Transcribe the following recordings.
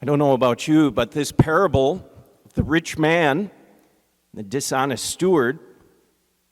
I don't know about you, but this parable of the rich man, the dishonest steward,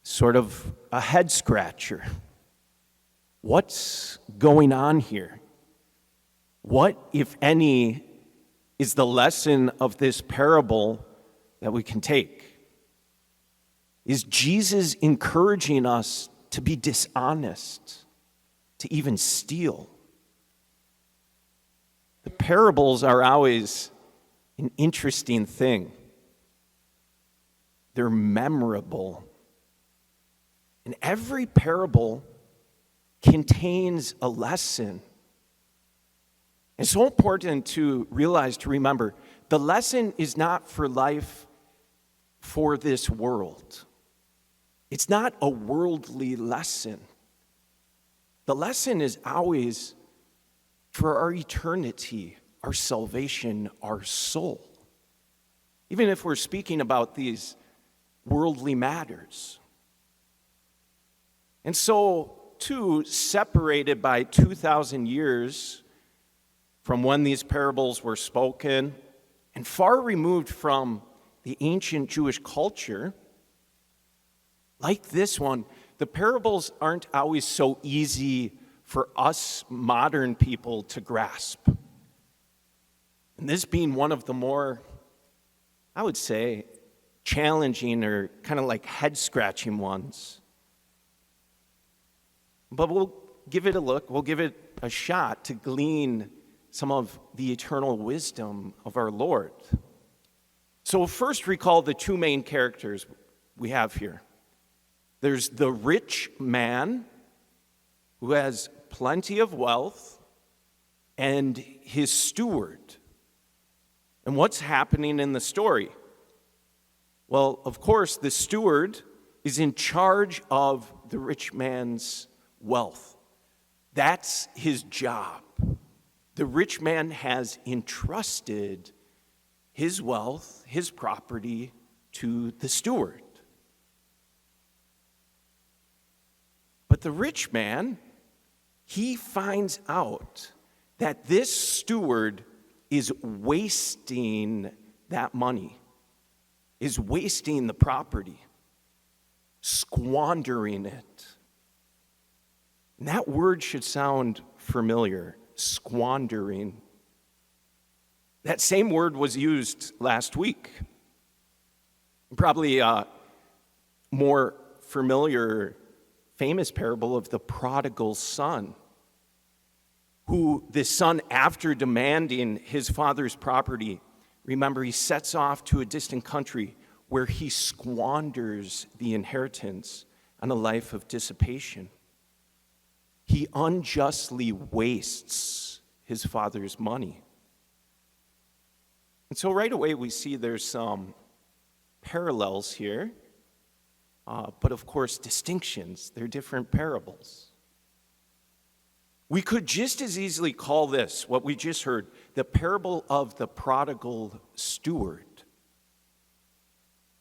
is sort of a head scratcher. What's going on here? What, if any, is the lesson of this parable that we can take? Is Jesus encouraging us to be dishonest, to even steal? The parables are always an interesting thing. They're memorable. And every parable contains a lesson. It's so important to realize, to remember, the lesson is not for life for this world. It's not a worldly lesson. The lesson is always for our eternity, our salvation, our soul. Even if we're speaking about these worldly matters. And so, too, separated by 2,000 years from when these parables were spoken, and far removed from the ancient Jewish culture, like this one, the parables aren't always so easy for us modern people to grasp. And this being one of the more, I would say, challenging or kind of like head-scratching ones. But we'll give it a look, we'll give it a shot to glean some of the eternal wisdom of our Lord. So first recall the two main characters we have here. There's the rich man who has plenty of wealth and his steward. And what's happening in the story? Well, of course, the steward is in charge of the rich man's wealth. That's his job. The rich man has entrusted his wealth, his property, to the steward. But the rich man, he finds out that this steward is wasting that money, is wasting the property, squandering it. And that word should sound familiar, squandering. That same word was used last week. Probably a more familiar, famous parable of the prodigal son, who the son, after demanding his father's property, remember, he sets off to a distant country where he squanders the inheritance on a life of dissipation. He unjustly wastes his father's money. And so right away we see there's some parallels here, but of course distinctions. They're different parables. We could just as easily call this, what we just heard, the parable of the prodigal steward,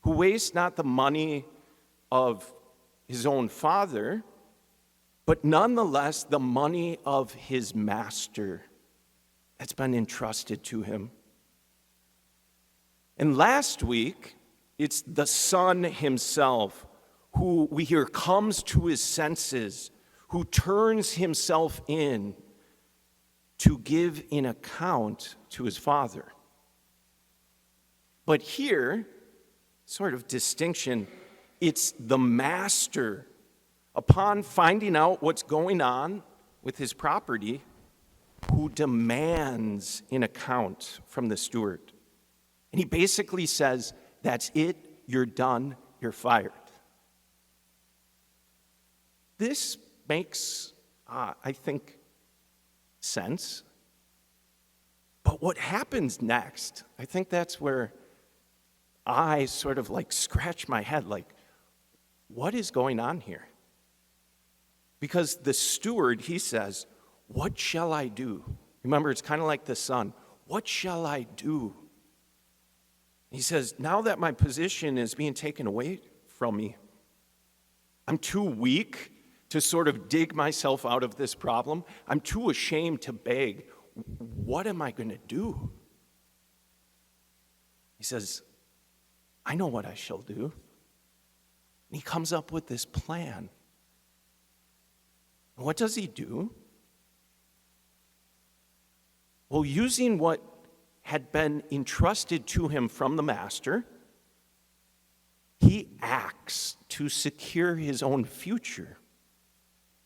who wastes not the money of his own father, but nonetheless the money of his master that's been entrusted to him. And last week, it's the son himself who we hear comes to his senses, who turns himself in to give an account to his father. But here, sort of distinction, it's the master, upon finding out what's going on with his property, who demands an account from the steward. And he basically says, that's it, you're done, you're fired. This makes, I think, sense. But what happens next, I think that's where I sort of like scratch my head, like, what is going on here? Because the steward, he says, what shall I do? Remember, it's kind of like the son. What shall I do? He says, now that my position is being taken away from me, I'm too weak to sort of dig myself out of this problem. I'm too ashamed to beg. What am I going to do? He says, I know what I shall do. And he comes up with this plan. And what does he do? Well, using what had been entrusted to him from the master, he acts to secure his own future.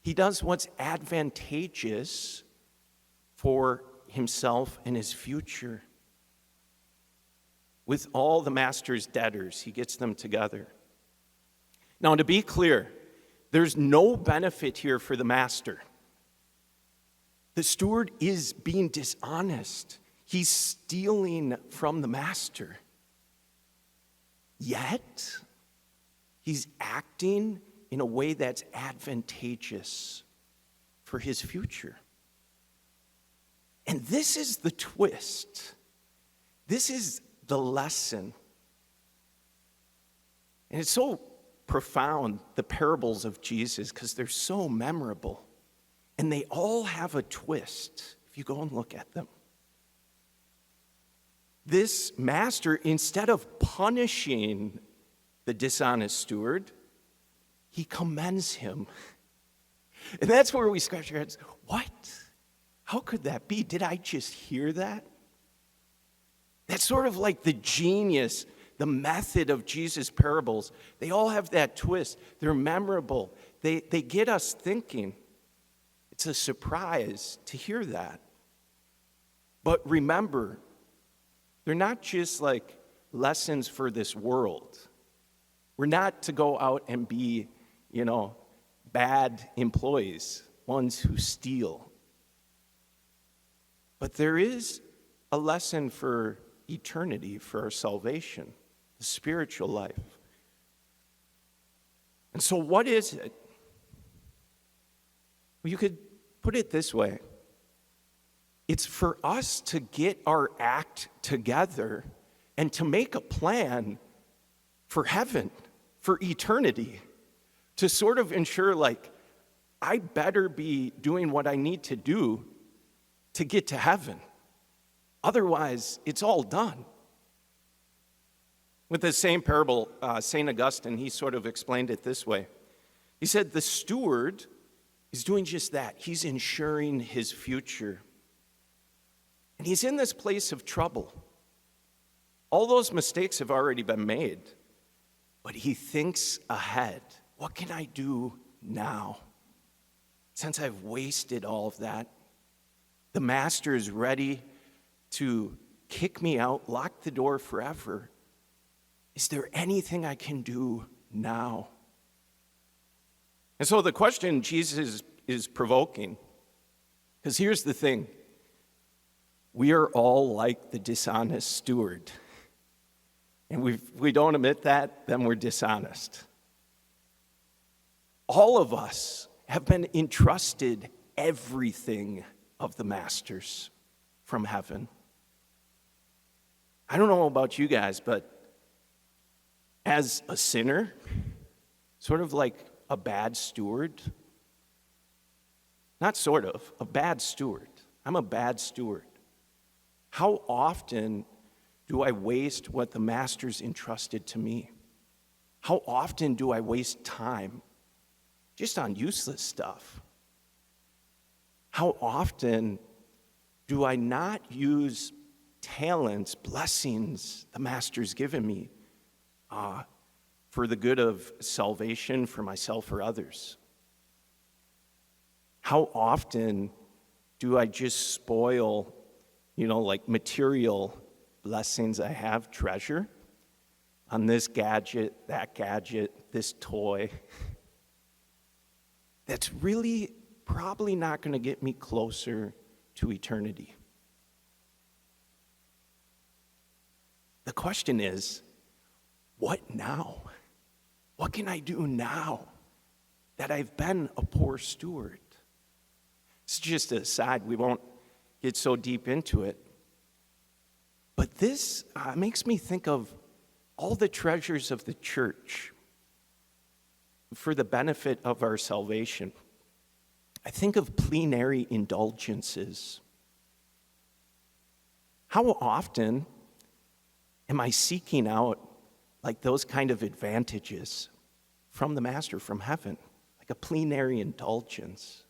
He does what's advantageous for himself and his future. With all the master's debtors, he gets them together. Now, to be clear, there's no benefit here for the master. The steward is being dishonest. He's stealing from the master. Yet, he's acting in a way that's advantageous for his future. And this is the twist. This is the lesson. And it's so profound, the parables of Jesus, because they're so memorable. And they all have a twist if you go and look at them. This master, instead of punishing the dishonest steward, he commends him. And that's where we scratch our heads. What? How could that be? Did I just hear that? That's sort of like the genius, the method of Jesus' parables. They all have that twist. They're memorable. They get us thinking. It's a surprise to hear that. But remember, they're not just like lessons for this world. We're not to go out and be, bad employees, ones who steal. But there is a lesson for eternity, for our salvation, the spiritual life. And so what is it? Well, you could put it this way. It's for us to get our act together and to make a plan for heaven, for eternity, to sort of ensure, I better be doing what I need to do to get to heaven. Otherwise, it's all done. With the same parable, St. Augustine, he sort of explained it this way. He said, the steward is doing just that. He's ensuring his future. And he's in this place of trouble. All those mistakes have already been made. But he thinks ahead. What can I do now? Since I've wasted all of that, the master is ready to kick me out, lock the door forever. Is there anything I can do now? And so the question Jesus is provoking, because here's the thing. We are all like the dishonest steward. And if we don't admit that, then we're dishonest. All of us have been entrusted everything of the masters from heaven. I don't know about you guys, but as a sinner, sort of like a bad steward, not sort of, a bad steward. I'm a bad steward. How often do I waste what the master's entrusted to me? How often do I waste time just on useless stuff? How often do I not use talents, blessings the master's given me for the good of salvation for myself or others? How often do I just spoil, material blessings I have, treasure, on this gadget, this toy, that's really probably not going to get me closer to eternity? The question is, what now? What can I do now that I've been a poor steward? It's just an aside. We won't get so deep into it. But this makes me think of all the treasures of the church for the benefit of our salvation. I think of plenary indulgences. How often Am I seeking out like those kind of advantages from the Master, from heaven, like a plenary indulgence,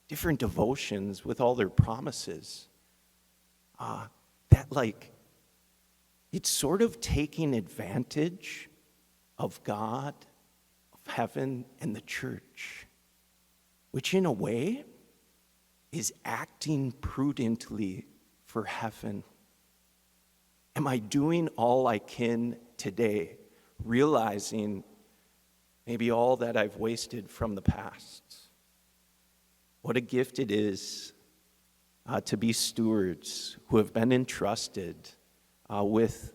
different devotions with all their promises? That like, it's sort of taking advantage of God, of heaven, and the church, which in a way is acting prudently for heaven. Am I doing all I can today, realizing maybe all that I've wasted from the past? What a gift it is to be stewards who have been entrusted with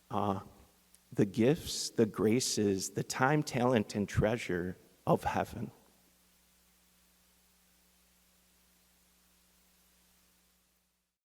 the gifts, the graces, the time, talent, and treasure of heaven.